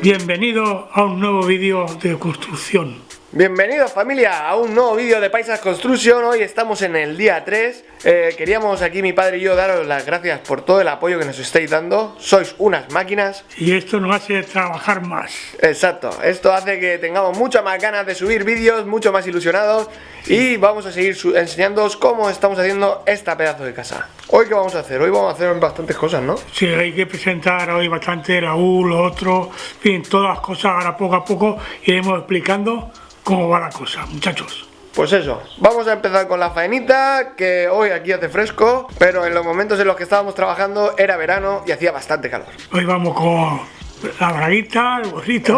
Bienvenidos a un nuevo vídeo de construcción. Bienvenidos familia a un nuevo vídeo de Paisas Construction. Hoy estamos en el día 3. Queríamos aquí mi padre y yo daros las gracias por todo el apoyo que nos estáis dando. Sois unas máquinas. Y esto nos hace trabajar más. Exacto, esto hace que tengamos muchas más ganas de subir vídeos, mucho más ilusionados. Y vamos a seguir enseñándoos cómo estamos haciendo esta pedazo de casa. ¿Hoy qué vamos a hacer? Hoy vamos a hacer bastantes cosas, ¿no? Sí, hay que presentar hoy bastante la U, lo otro, en fin, todas las cosas. Ahora poco a poco iremos explicando cómo va la cosa, muchachos. Pues eso, vamos a empezar con la faenita, que hoy aquí hace fresco, pero en los momentos en los que estábamos trabajando era verano y hacía bastante calor. Hoy vamos con la braguita, el gorrito.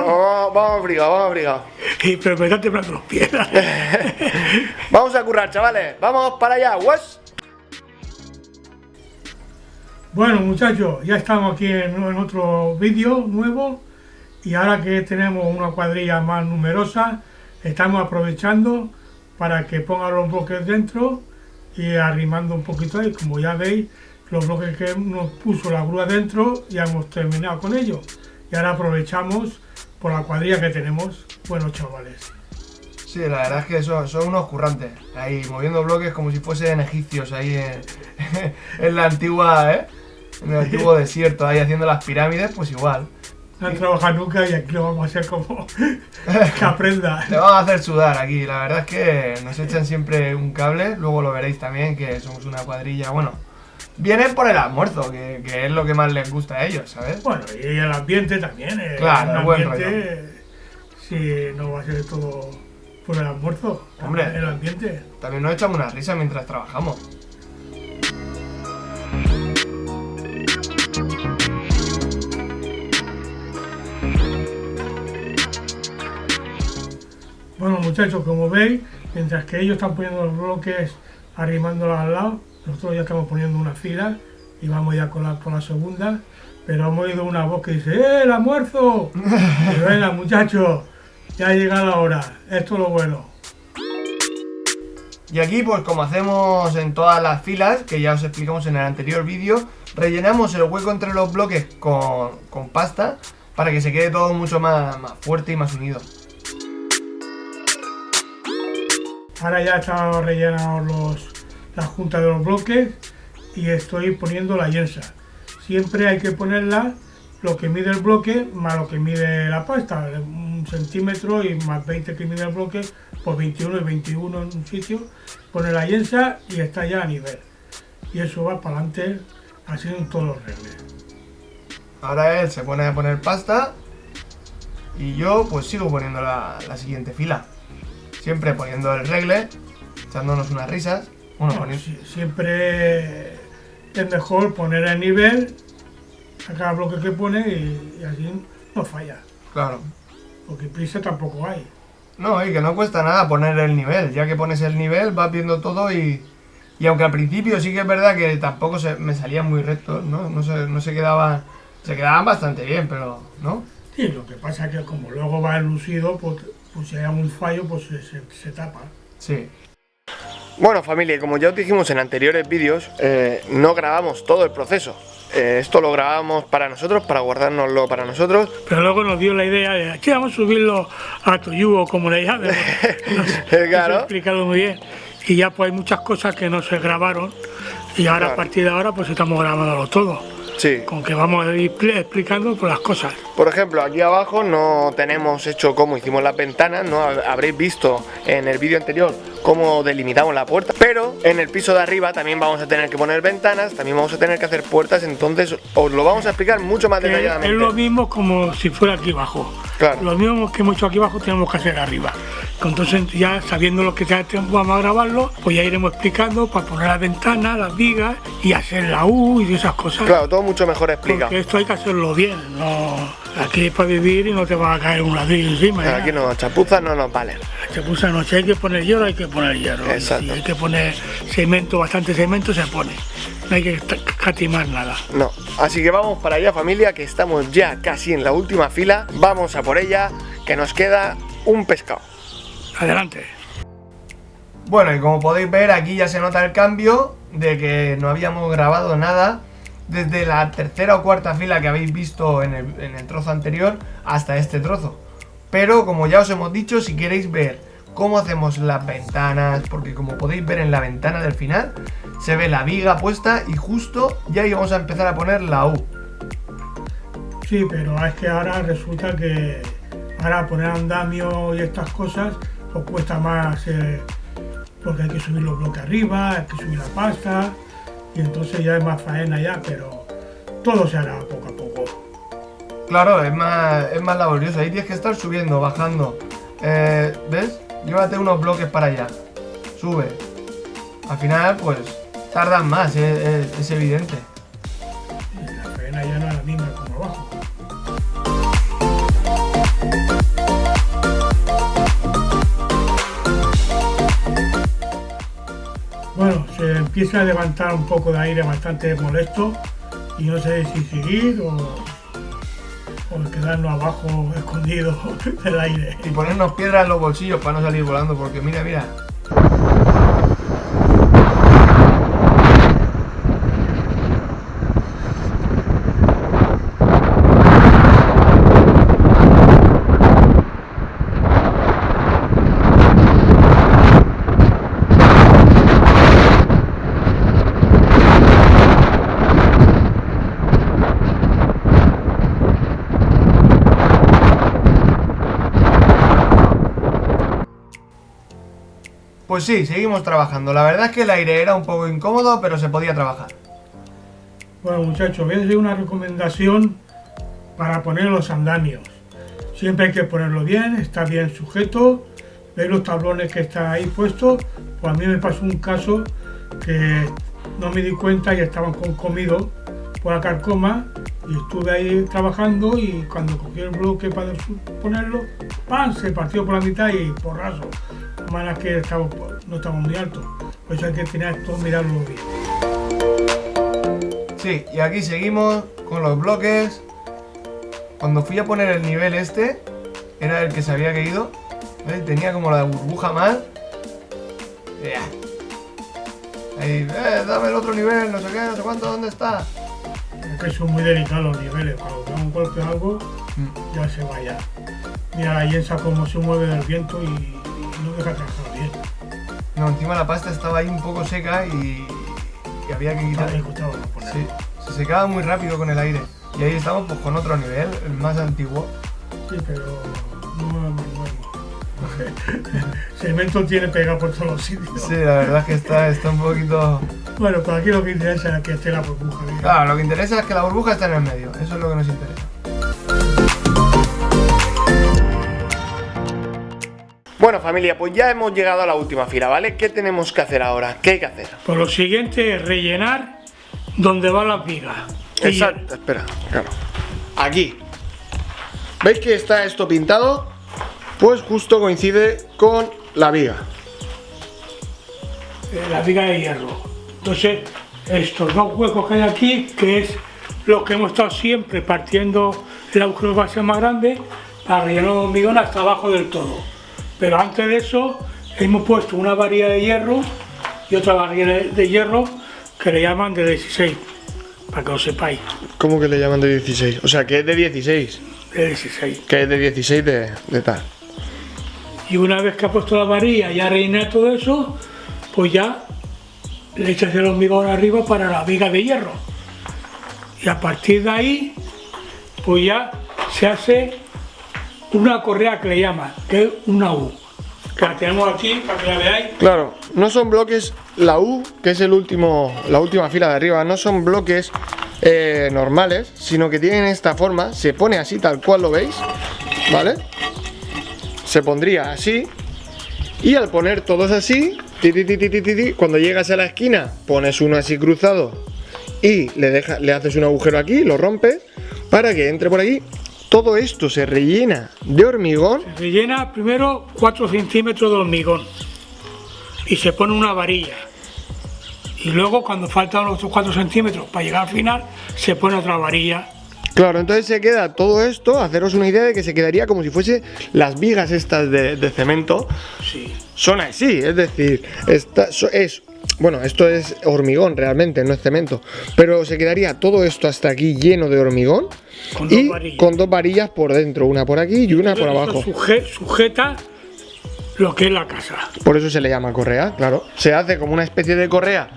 Vamos abrigados. Y pero me están temblando los pies. Vamos a currar, chavales, vamos para allá, ¡was! Bueno, muchachos, ya estamos aquí en otro vídeo nuevo. Y ahora que tenemos una cuadrilla más numerosa, estamos aprovechando para que pongan los bloques dentro y arrimando un poquito ahí. Como ya veis, los bloques que nos puso la grúa dentro, ya hemos terminado con ellos. Y ahora aprovechamos por la cuadrilla que tenemos. Bueno, chavales. Sí, la verdad es que son unos currantes, ahí moviendo bloques como si fuesen egipcios ahí en la antigua, en el antiguo desierto, ahí haciendo las pirámides, pues igual. No han trabajado nunca y aquí lo vamos a hacer como que aprenda. Le vamos a hacer sudar aquí, la verdad es que nos echan siempre un cable, luego lo veréis también que somos una cuadrilla, bueno, vienen por el almuerzo, que es lo que más les gusta a ellos, ¿sabes? Bueno, y el ambiente también, claro, el buen ambiente, si no va a ser todo por el almuerzo, hombre, el ambiente. También nos echamos una risa mientras trabajamos. Bueno, muchachos, como veis, mientras que ellos están poniendo los bloques, arrimándolos al lado, nosotros ya estamos poniendo una fila y vamos ya con la segunda, pero hemos oído una voz que dice ¡el almuerzo! Y venga, muchachos, ya ha llegado la hora, esto es lo bueno. Y aquí, pues como hacemos en todas las filas, que ya os explicamos en el anterior vídeo, rellenamos el hueco entre los bloques con pasta para que se quede todo mucho más fuerte y más unido. Ahora ya están rellenados las juntas de los bloques y estoy poniendo la yensa. Siempre hay que ponerla lo que mide el bloque más lo que mide la pasta. 1 centímetro y más 20 que mide el bloque, pues 21 y 21 en un sitio. Pone la yensa y está ya a nivel. Y eso va para adelante así en todos los regles. Ahora él se pone a poner pasta y yo pues sigo poniendo la siguiente fila. Siempre poniendo el regle, echándonos unas risas. Bueno, No, siempre es mejor poner el nivel a cada bloque que pone y así no falla. Claro. Porque prisa tampoco hay. No, y que no cuesta nada poner el nivel. Ya que pones el nivel, vas viendo todo y aunque al principio sí que es verdad que tampoco me salían muy rectos, ¿no? No se quedaban. Se quedaban bastante bien, pero ¿no? Sí, lo que pasa es que como luego va enlucido, pues si hay algún fallo, pues se tapa. Sí. Bueno familia, como ya os dijimos en anteriores vídeos, no grabamos todo el proceso. Esto lo grabamos para nosotros, para guardárnoslo para nosotros. Pero luego nos dio la idea de que vamos a subirlo a Toyugo, como le llaman. Claro. He explicado muy bien. Y ya pues hay muchas cosas que no se grabaron y ahora Claro. a partir de ahora pues estamos grabándolo todo. Sí. Con que vamos a ir explicando pues, las cosas. Por ejemplo, aquí abajo no tenemos hecho cómo hicimos las ventanas, no habréis visto en el vídeo anterior cómo delimitamos la puerta, pero en el piso de arriba también vamos a tener que poner ventanas, también vamos a tener que hacer puertas, entonces os lo vamos a explicar mucho más Es detalladamente. lo mismo como si fuera aquí abajo. Claro. Lo mismo que hemos hecho aquí abajo tenemos que hacer arriba. Entonces ya sabiendo lo que vamos a grabarlo, pues ya iremos explicando para poner las ventanas, las vigas y hacer la U y esas cosas. Claro, todo mucho mejor explicado. Porque esto hay que hacerlo bien, no aquí es para vivir y no te va a caer un ladrillo encima. Aquí no, chapuzas no nos valen. Chapuza no, si hay que poner hierro, hay que poner hierro. Exacto. Si hay que poner cemento, bastante cemento, se pone. No hay que catimar nada. No, así que vamos para allá familia, que estamos ya casi en la última fila. Vamos a por ella, que nos queda un pescado. Adelante. Bueno, y como podéis ver aquí ya se nota el cambio de que no habíamos grabado nada desde la tercera o cuarta fila que habéis visto en el trozo anterior hasta este trozo. Pero como ya os hemos dicho, si queréis ver cómo hacemos las ventanas, porque como podéis ver en la ventana del final, se ve la viga puesta y justo ya íbamos a empezar a poner la U. Sí, pero es que ahora resulta que ahora poner andamio y estas cosas pues cuesta más, porque hay que subir los bloques arriba, hay que subir la pasta y entonces ya es más faena ya, pero todo se hará poco a poco. Claro, es más laborioso, ahí tienes que estar subiendo, bajando. ¿Ves? Llévate unos bloques para allá, sube. Al final pues tardan más, es evidente. Y la faena ya no es la misma como abajo. Bueno, se empieza a levantar un poco de aire bastante molesto y no sé si seguir o quedarnos abajo escondidos del aire. Y ponernos piedras en los bolsillos para no salir volando, porque mira, mira. Pues sí, seguimos trabajando. La verdad es que el aire era un poco incómodo, pero se podía trabajar. Bueno muchachos, voy a hacer una recomendación para poner los andamios. Siempre hay que ponerlo bien, está bien sujeto. ¿Veis los tablones que están ahí puestos? Pues a mí me pasó un caso que no me di cuenta y estaban comidos por la carcoma y estuve ahí trabajando y cuando cogí el bloque para ponerlo, ¡pam!, se partió por la mitad y porrazo. Malas que no estamos muy altos, por eso hay que tener todo, mirarlo bien. Sí, y aquí seguimos con los bloques. Cuando fui a poner el nivel este, era el que se había caído. ¿Veis? Tenía como la burbuja mal. Ahí, dame el otro nivel, no sé qué, no sé cuánto, ¿dónde está? Es que son muy delicados los niveles, cuando te da un golpe o algo, ya se vaya. Mira la yensa cómo se mueve del viento y no deja trabajar bien. No, encima la pasta estaba ahí un poco seca y había que quitar. Sí, se secaba muy rápido con el aire. Y ahí estamos pues con otro nivel, el más antiguo. Sí, pero no es muy nuevo. Cemento tiene pegado por todos los sitios. Sí, la verdad es que está un poquito... Bueno, pero aquí lo que interesa es que esté la burbuja. ¿Verdad? Claro, lo que interesa es que la burbuja esté en el medio. Eso es lo que nos interesa. Bueno familia, pues ya hemos llegado a la última fila, ¿vale? ¿Qué tenemos que hacer ahora? ¿Qué hay que hacer? Pues lo siguiente es rellenar donde van las vigas. Exacto, espera, claro. Aquí. ¿Veis que está esto pintado? Pues justo coincide con la viga. La viga de hierro. Entonces, estos dos huecos que hay aquí, que es lo que hemos estado siempre partiendo el agujero base más grande para rellenar los hormigones hasta abajo del todo. Pero antes de eso hemos puesto una varilla de hierro y otra varilla de hierro que le llaman de 16, para que lo sepáis. ¿Cómo que le llaman de 16? O sea, que es de 16. De 16. Que es de 16 de tal. Y una vez que ha puesto la varilla y ha rellenado todo eso, pues ya le echas el hormigón arriba para la viga de hierro. Y a partir de ahí, pues ya se hace una correa que le llaman, que es una U, que la tenemos aquí para que la veáis. Claro, no son bloques, la U, que es la última fila de arriba, no son bloques normales, sino que tienen esta forma, se pone así tal cual lo veis, ¿vale? Se pondría así, y al poner todos así, cuando llegas a la esquina, pones uno así cruzado y le haces un agujero aquí, lo rompes, para que entre por aquí. Todo esto se rellena de hormigón. Se rellena primero 4 centímetros de hormigón y se pone una varilla. Y luego cuando faltan los otros 4 centímetros para llegar al final, se pone otra varilla. Claro, entonces se queda todo esto, haceros una idea de que se quedaría como si fuese las vigas estas de cemento. Sí. Son así, es decir, es bueno, esto es hormigón realmente, no es cemento, pero se quedaría todo esto hasta aquí lleno de hormigón con dos varillas por dentro, una por aquí y una por abajo. Sujeta lo que es la casa. Por eso se le llama correa, claro. Se hace como una especie de correa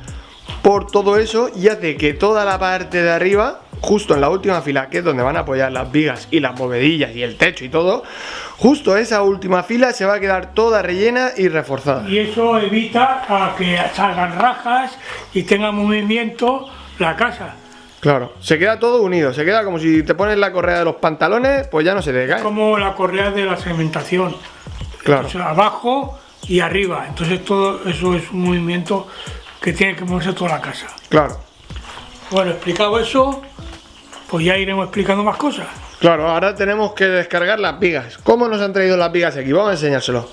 por todo eso y hace que toda la parte de arriba, justo en la última fila, que es donde van a apoyar las vigas y las bovedillas y el techo y todo, justo esa última fila se va a quedar toda rellena y reforzada. Y eso evita a que salgan rajas y tenga movimiento la casa. Claro, se queda todo unido, se queda como si te pones la correa de los pantalones, pues ya no se te cae. Como la correa de la cementación. Claro. Entonces, abajo y arriba. Entonces todo eso es un movimiento que tiene que moverse toda la casa. Claro. Bueno, explicado eso, pues ya iremos explicando más cosas. Claro, ahora tenemos que descargar las vigas. ¿Cómo nos han traído las vigas aquí? Vamos a enseñárselo.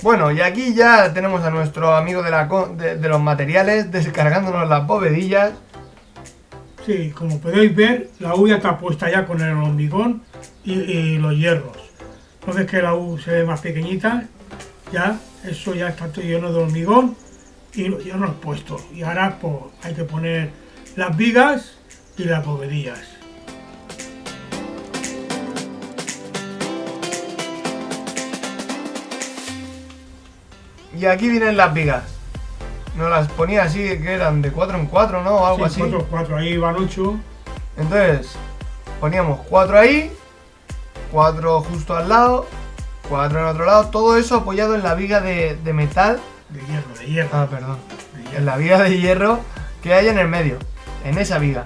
Bueno, y aquí ya tenemos a nuestro amigo de los materiales descargándonos las bovedillas. Sí, como podéis ver, la U ya está puesta ya con el hormigón y los hierros. Entonces que la U se ve más pequeñita, ya eso ya está todo lleno de hormigón y los hierros puestos. Y ahora pues hay que poner las vigas y las bovedillas. Y aquí vienen las vigas. Nos las ponía así, que eran de 4 en 4, ¿no? O algo así. 4 en 4, ahí van 8. Entonces, poníamos 4 ahí, 4 justo al lado, 4 en otro lado, todo eso apoyado en la viga de metal. De hierro. Ah, perdón. En la viga de hierro que hay en el medio, en esa viga.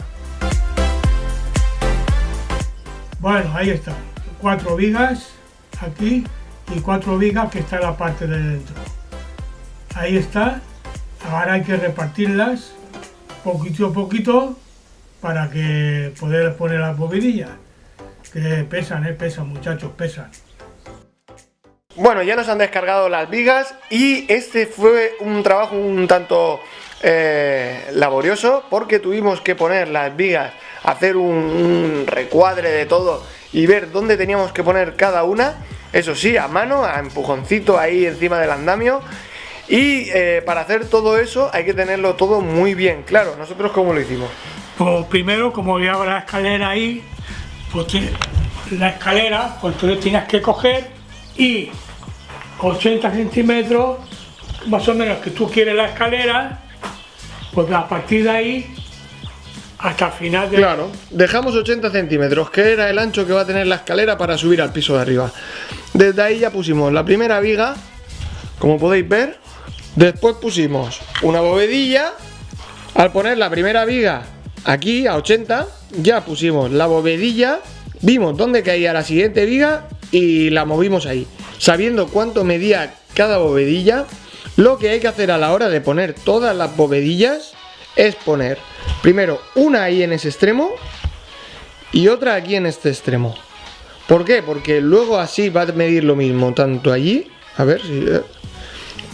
Bueno, ahí está. 4 vigas aquí y 4 vigas que está en la parte de dentro. Ahí está. Ahora hay que repartirlas poquito a poquito para que poder poner las bovedillas. Que pesan, pesan muchachos, pesan. Bueno, ya nos han descargado las vigas y este fue un trabajo un tanto laborioso porque tuvimos que poner las vigas, hacer un recuadre de todo y ver dónde teníamos que poner cada una. Eso sí, a mano, a empujoncito ahí encima del andamio. Y para hacer todo eso hay que tenerlo todo muy bien claro. ¿Nosotros cómo lo hicimos? Pues primero, como llevaba la escalera ahí, pues la escalera, pues entonces tienes que coger y 80 centímetros, más o menos que tú quieres la escalera, pues a partir de ahí hasta el final de... Claro, dejamos 80 centímetros, que era el ancho que va a tener la escalera para subir al piso de arriba. Desde ahí ya pusimos la primera viga, como podéis ver. Después pusimos una bovedilla. Al poner la primera viga aquí a 80, ya pusimos la bovedilla, vimos dónde caía la siguiente viga y la movimos ahí. Sabiendo cuánto medía cada bovedilla, lo que hay que hacer a la hora de poner todas las bovedillas es poner primero una ahí en ese extremo y otra aquí en este extremo. ¿Por qué? Porque luego así va a medir lo mismo tanto allí, a ver si...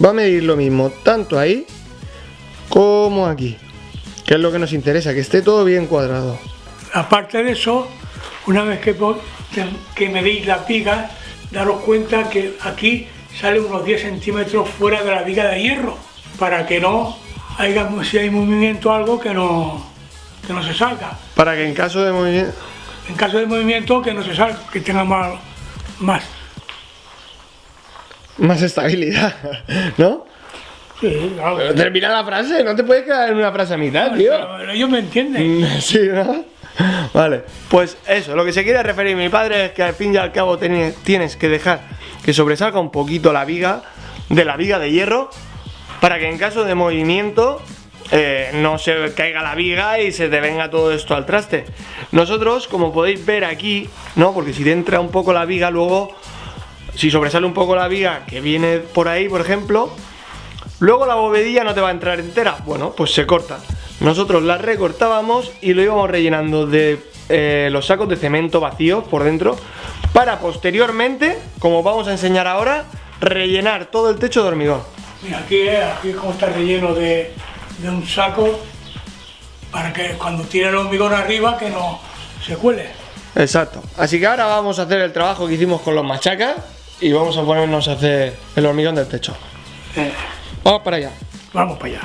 va a medir lo mismo tanto ahí como aquí, que es lo que nos interesa, que esté todo bien cuadrado. Aparte de eso, una vez que medís las vigas, daros cuenta que aquí sale unos 10 centímetros fuera de la viga de hierro, para que no haya, si hay movimiento, algo que no se salga. Para que en caso de movimiento... En caso de movimiento, que no se salga, que tenga más estabilidad, ¿no? Sí, claro. Pero termina la frase, no te puedes quedar en una frase a mitad, tío. Pero ellos me entienden. Sí, ¿no? Vale, pues eso, lo que se quiere referir mi padre es que al fin y al cabo tienes que dejar que sobresalga un poquito la viga de hierro para que en caso de movimiento no se caiga la viga y se te venga todo esto al traste. Nosotros, como podéis ver aquí, ¿no? Porque si te entra un poco la viga, luego, si sobresale un poco la viga que viene por ahí, por ejemplo, luego la bovedilla no te va a entrar entera. Bueno, pues se corta. Nosotros la recortábamos y lo íbamos rellenando de los sacos de cemento vacíos por dentro para posteriormente, como vamos a enseñar ahora, rellenar todo el techo de hormigón. Mira, aquí como está relleno de un saco para que cuando tire el hormigón arriba que no se cuele. Exacto. Así que ahora vamos a hacer el trabajo que hicimos con los machacas y vamos a ponernos a hacer el hormigón del techo. Vamos para allá. Vamos para allá.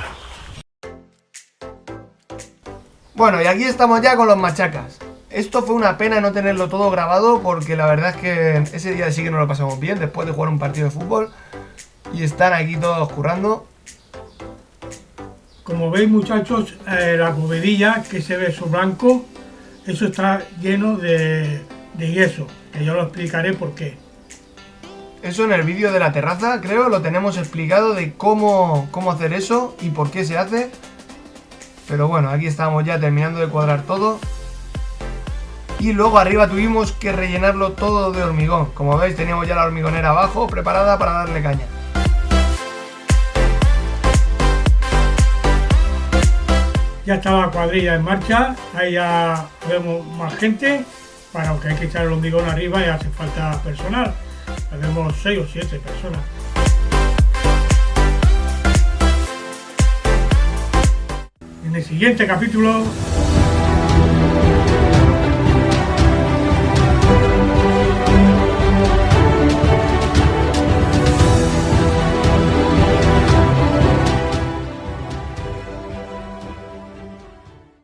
Bueno, y aquí estamos ya con los machacas. Esto fue una pena no tenerlo todo grabado porque la verdad es que ese día sí que no lo pasamos bien después de jugar un partido de fútbol y están aquí todos currando. Como veis, muchachos, la bovedilla que se ve su blanco, eso está lleno de yeso, que yo lo explicaré por qué. Eso en el vídeo de la terraza, creo, lo tenemos explicado de cómo hacer eso y por qué se hace. Pero bueno, aquí estamos ya terminando de cuadrar todo. Y luego arriba tuvimos que rellenarlo todo de hormigón. Como veis, teníamos ya la hormigonera abajo preparada para darle caña. Ya está la cuadrilla en marcha, ahí ya vemos más gente, para que hay que echar el hormigón arriba y hace falta personal. Tenemos 6 o 7 personas. En el siguiente capítulo